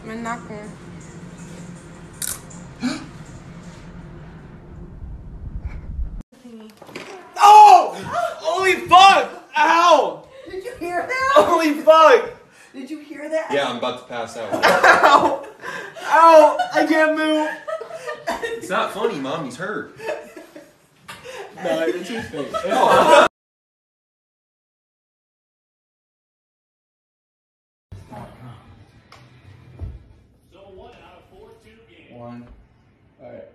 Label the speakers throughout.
Speaker 1: Mein Nacken.
Speaker 2: Oh! Holy fuck! Ow!
Speaker 3: Did you hear that?
Speaker 2: Holy fuck!
Speaker 3: Did you hear that?
Speaker 4: Yeah, I'm about to pass out.
Speaker 2: Ow! Ow! I can't move!
Speaker 4: It's not funny, Mom. He's hurt.
Speaker 2: No, it's his face.
Speaker 4: Oh.
Speaker 2: One. Alright.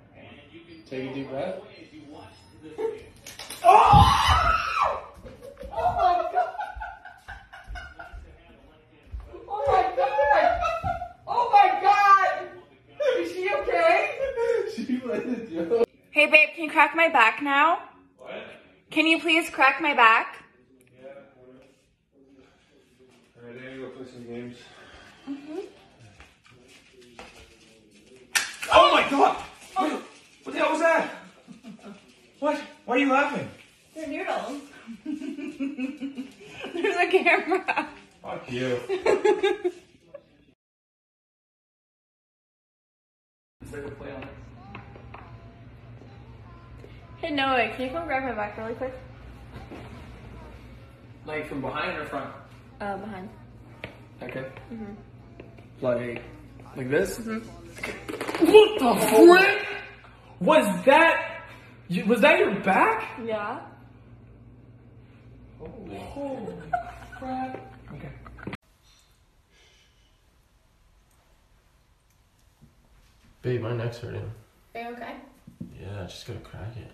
Speaker 2: Take a deep breath.
Speaker 3: Oh! Oh my god! Oh my god! Oh my god! Is she okay?
Speaker 2: She played a joke.
Speaker 1: Hey babe, can you crack my back now?
Speaker 4: What?
Speaker 1: Can you please crack my back?
Speaker 4: Yeah. Alright, I gotta go play some games.
Speaker 2: Oh my god! What the hell was that? What? Why are you laughing?
Speaker 1: They're noodles. There's a camera.
Speaker 4: Fuck you.
Speaker 1: Hey Noah, can you come grab my back really quick?
Speaker 2: Like from behind or front?
Speaker 1: Behind.
Speaker 2: Okay. Like this?
Speaker 3: What the frick?
Speaker 2: Was that your back?
Speaker 1: Yeah.
Speaker 2: Holy crap. Okay.
Speaker 4: Babe, my neck's hurting.
Speaker 5: Are you okay?
Speaker 4: Yeah, I just gotta crack it.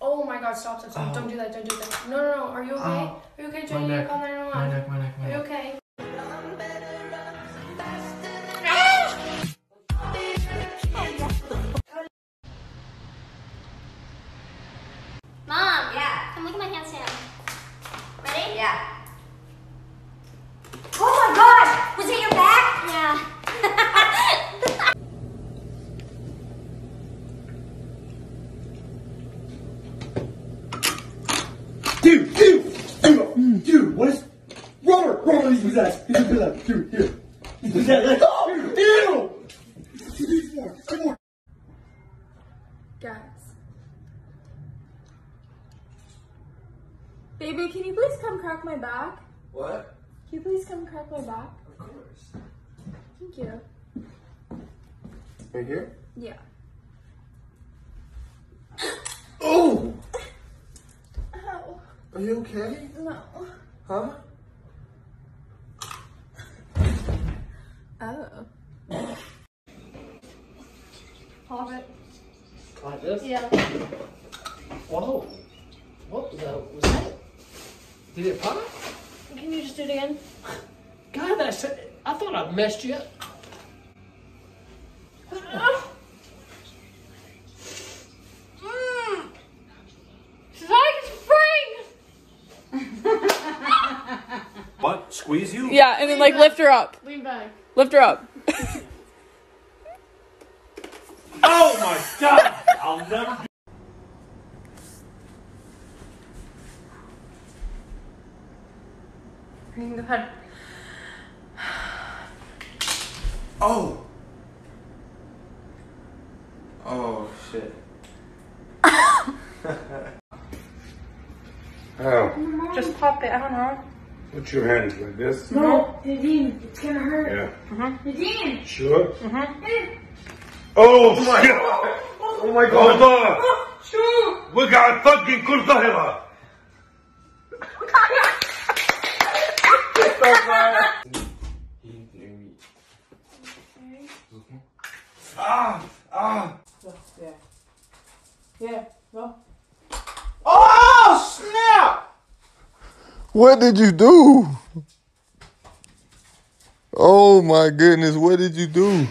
Speaker 5: Oh my god, stop. Don't do that, don't do that. No, are you okay? Are you okay, Jay?
Speaker 4: neck.
Speaker 5: Call 911.
Speaker 4: My neck.
Speaker 5: Are you okay?
Speaker 6: Mom! Yeah? Come look at my handstand. Ready? Yeah.
Speaker 5: Oh my god!
Speaker 6: Was it your back? Yeah.
Speaker 7: Dude, what is... Robert, he's possessed. He's possessed. Dude, here. He's possessed. Ew! He's more.
Speaker 1: Guys. Baby, can you please come crack my back?
Speaker 2: What?
Speaker 1: Can you please come crack my back?
Speaker 2: Of course.
Speaker 1: Thank you.
Speaker 2: Right here?
Speaker 1: Yeah.
Speaker 2: Oh!
Speaker 1: Ow.
Speaker 2: Are you okay?
Speaker 1: No.
Speaker 2: Huh?
Speaker 1: Oh.
Speaker 5: Pop it.
Speaker 3: Like this?
Speaker 5: Yeah.
Speaker 3: Whoa. What was that? Was that? Did it pop?
Speaker 5: Can you just do it again?
Speaker 3: God, I thought I messed you up.
Speaker 5: She's like spring!
Speaker 4: What? Squeeze you?
Speaker 1: Yeah, and then like lift her up.
Speaker 5: Lean back.
Speaker 1: Lift her up.
Speaker 4: Oh my god! I'll never do.
Speaker 1: Go ahead.
Speaker 2: Oh! Oh, shit.
Speaker 4: How?
Speaker 1: Just pop it, I don't know.
Speaker 4: Put your hands like this.
Speaker 5: No, Nadine, it's gonna hurt.
Speaker 4: Yeah.
Speaker 5: Nadine!
Speaker 4: Sure? Oh, shit! Oh my god!
Speaker 5: Sure!
Speaker 4: We got fucking Kurtaheva!
Speaker 3: Yeah. Yeah. Well.
Speaker 2: Oh, snap!
Speaker 8: What did you do? Oh my goodness, what did you do?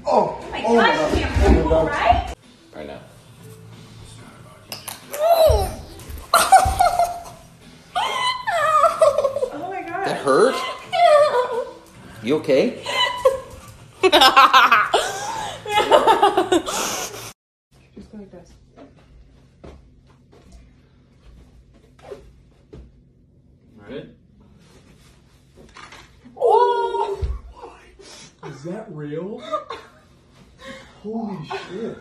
Speaker 2: Oh
Speaker 1: my gosh, you can't move, right?
Speaker 4: Right now.
Speaker 1: Oh my god.
Speaker 4: That hurt? You okay?
Speaker 1: this.
Speaker 4: Right?
Speaker 7: Oh! Is that real? Holy shit.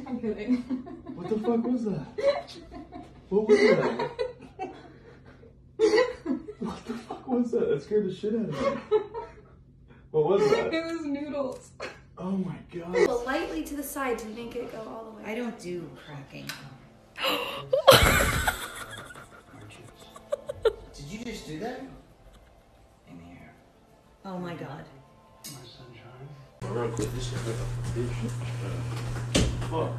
Speaker 1: I'm kidding.
Speaker 7: What the fuck was that? What was that? What the fuck was that? That scared the shit out of me. What was that?
Speaker 1: It was noodles.
Speaker 7: Oh my god.
Speaker 5: Lightly to the side to make it go all the way.
Speaker 9: I don't do cracking.
Speaker 3: Did you just do that? In here.
Speaker 9: Oh my god.
Speaker 4: I'm gonna quit this shit. Fuck.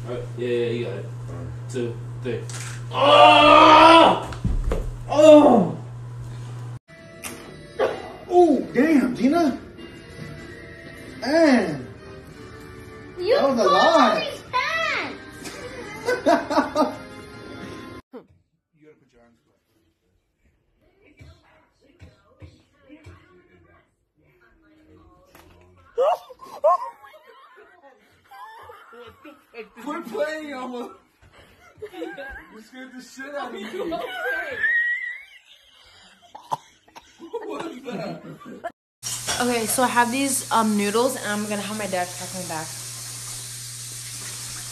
Speaker 4: Alright, yeah, you got it. 1, 2, 3. Oh! Oh!
Speaker 7: Oh, damn, Gina. Man.
Speaker 6: You
Speaker 7: That was a
Speaker 6: pulled
Speaker 7: lot.
Speaker 6: all these pants!
Speaker 2: You gotta put your arms away.
Speaker 7: Quit playing, Alma. You scared the shit out of me. What is that?
Speaker 5: Okay, so I have these noodles, and I'm gonna have my dad crack my back.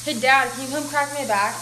Speaker 5: Hey, Dad, can you come crack my back?